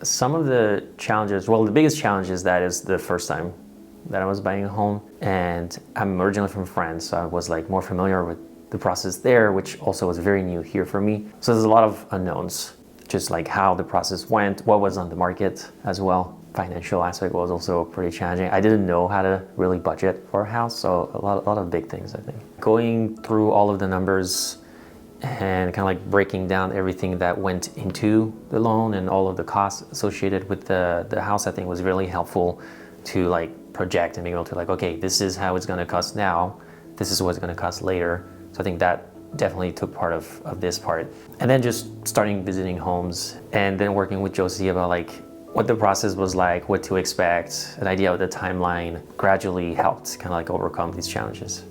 Some of the challenges, well, the biggest challenge is that is the first time that I was buying a home, and I'm originally from France, so I was like more familiar with the process there, which also was very new here for me. So there's a lot of unknowns, just like how the process went, what was on the market as well. Financial aspect was also pretty challenging. I didn't know how to really budget for a house, so a lot of big things, I think. Going through all of the numbers and kind of like breaking down everything that went into the loan and all of the costs associated with the house, I think was really helpful to like project and be able to like, okay, this is how it's going to cost now, this is what it's going to cost later. So I think that definitely took part of this part. And then just starting visiting homes and then working with Josie about like what the process was like, what to expect, an idea of the timeline gradually helped kind of like overcome these challenges.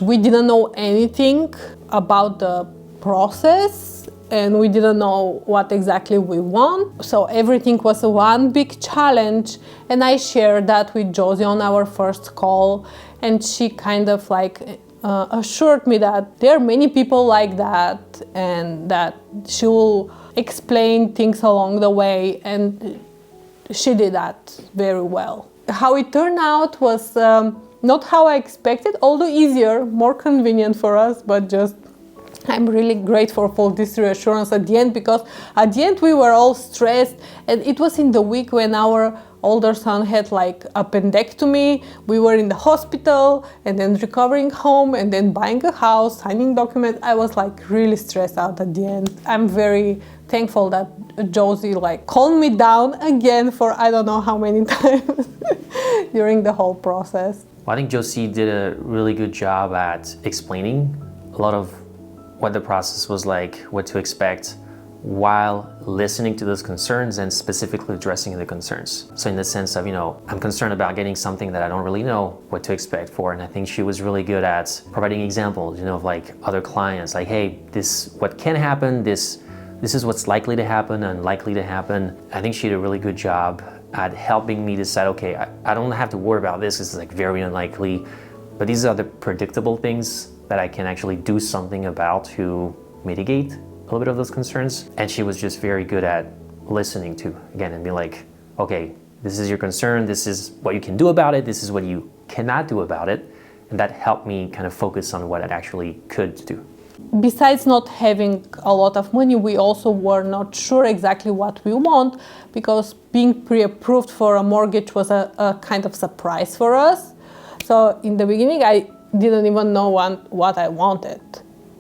We didn't know anything about the process and we didn't know what exactly we want. So everything was one big challenge, and I shared that with Josie on our first call, and she kind of like assured me that there are many people like that and that she will explain things along the way, and she did that very well. How it turned out was not how I expected, although easier, more convenient for us, but just I'm really grateful for this reassurance at the end, because at the end we were all stressed, and it was in the week when our older son had like appendectomy. We were in the hospital and then recovering home and then buying a house, signing documents. I was like really stressed out at the end. I'm very thankful that Josie like calmed me down again for I don't know how many times during the whole process. Well, I think Josie did a really good job at explaining a lot of what the process was like, what to expect, while listening to those concerns and specifically addressing the concerns. So in the sense of, I'm concerned about getting something that I don't really know what to expect for. And I think she was really good at providing examples, of like other clients, like, hey, this, what can happen, this is what's likely to happen, unlikely to happen. I think she did a really good job at helping me decide, okay, I don't have to worry about this. This is like very unlikely, but these are the predictable things that I can actually do something about to mitigate a little bit of those concerns. And she was just very good at listening to, again, and be like, okay, this is your concern, this is what you can do about it, this is what you cannot do about it. And that helped me kind of focus on what I actually could do. Besides not having a lot of money, we also were not sure exactly what we want, because being pre-approved for a mortgage was a kind of surprise for us. So in the beginning, I didn't even know what I wanted.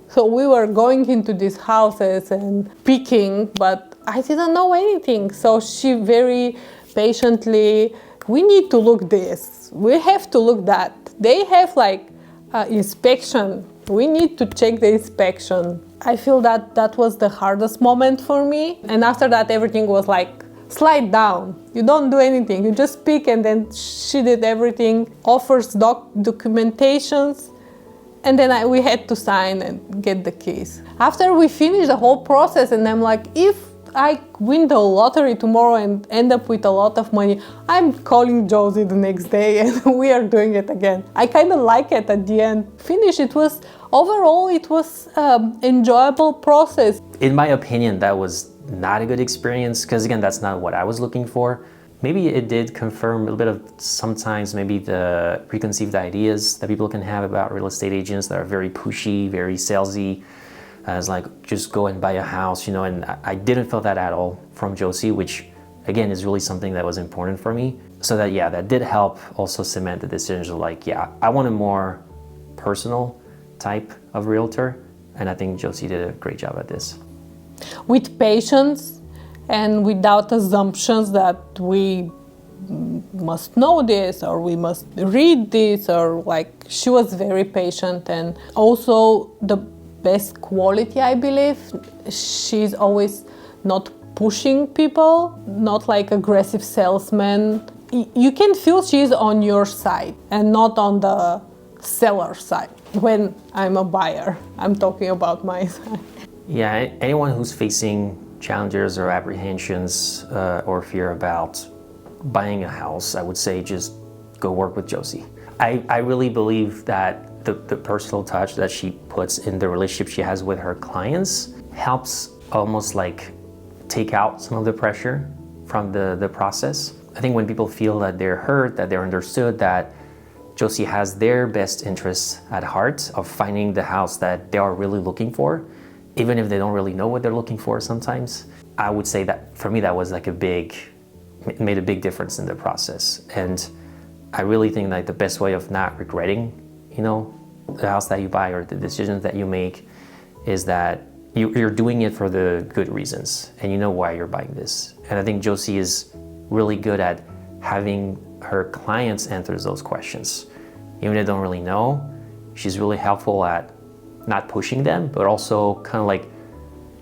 So we were going into these houses and picking, but I didn't know anything. So she very patiently, we need to look this, we have to look that. They have like inspection, we need to check the inspection. I feel that was the hardest moment for me. And after that, everything was like, slide down. You don't do anything. You just pick, and then she did everything, offers documentations, and then we had to sign and get the keys. After we finished the whole process, and I'm like, if I win the lottery tomorrow and end up with a lot of money, I'm calling Josie the next day and we are doing it again. I kind of like it at the end. Overall, it was enjoyable process. In my opinion, that was not a good experience, because again, that's not what I was looking for. Maybe it did confirm a little bit of sometimes maybe the preconceived ideas that people can have about real estate agents that are very pushy, very salesy, as like just go and buy a house, and I didn't feel that at all from Josie, which again is really something that was important for me. So that did help also cement the decision of like, I want a more personal type of realtor, and I think Josie did a great job at this. With patience and without assumptions that we must know this or we must read this, or like, she was very patient. And also the best quality, I believe, she's always not pushing people, not like aggressive salesman. You can feel she's on your side and not on the seller side. When I'm a buyer, I'm talking about my side. Yeah, anyone who's facing challenges or apprehensions or fear about buying a house, I would say just go work with Josie. I really believe that the personal touch that she puts in the relationship she has with her clients helps almost like take out some of the pressure from the process. I think when people feel that they're heard, that they're understood, that Josie has their best interests at heart of finding the house that they are really looking for, even if they don't really know what they're looking for sometimes, I would say that for me that was like made a big difference in the process. And I really think that the best way of not regretting, the house that you buy or the decisions that you make is that you're doing it for the good reasons and you know why you're buying this. And I think Josie is really good at having her clients answer those questions. Even if they don't really know, she's really helpful at not pushing them, but also kind of like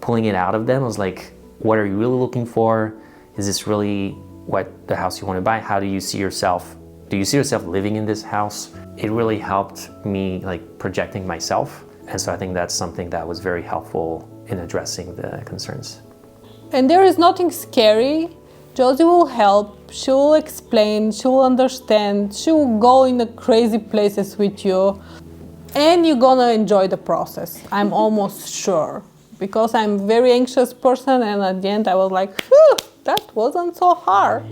pulling it out of them. I was like, what are you really looking for? Is this really what the house you want to buy? How do you see yourself? Do you see yourself living in this house? It really helped me like projecting myself. And so I think that's something that was very helpful in addressing the concerns. And there is nothing scary. Josie will help, she will explain, she will understand, she will go in the crazy places with you, and you're gonna enjoy the process. I'm almost sure, because I'm a very anxious person, and at the end I was like, phew, that wasn't so hard.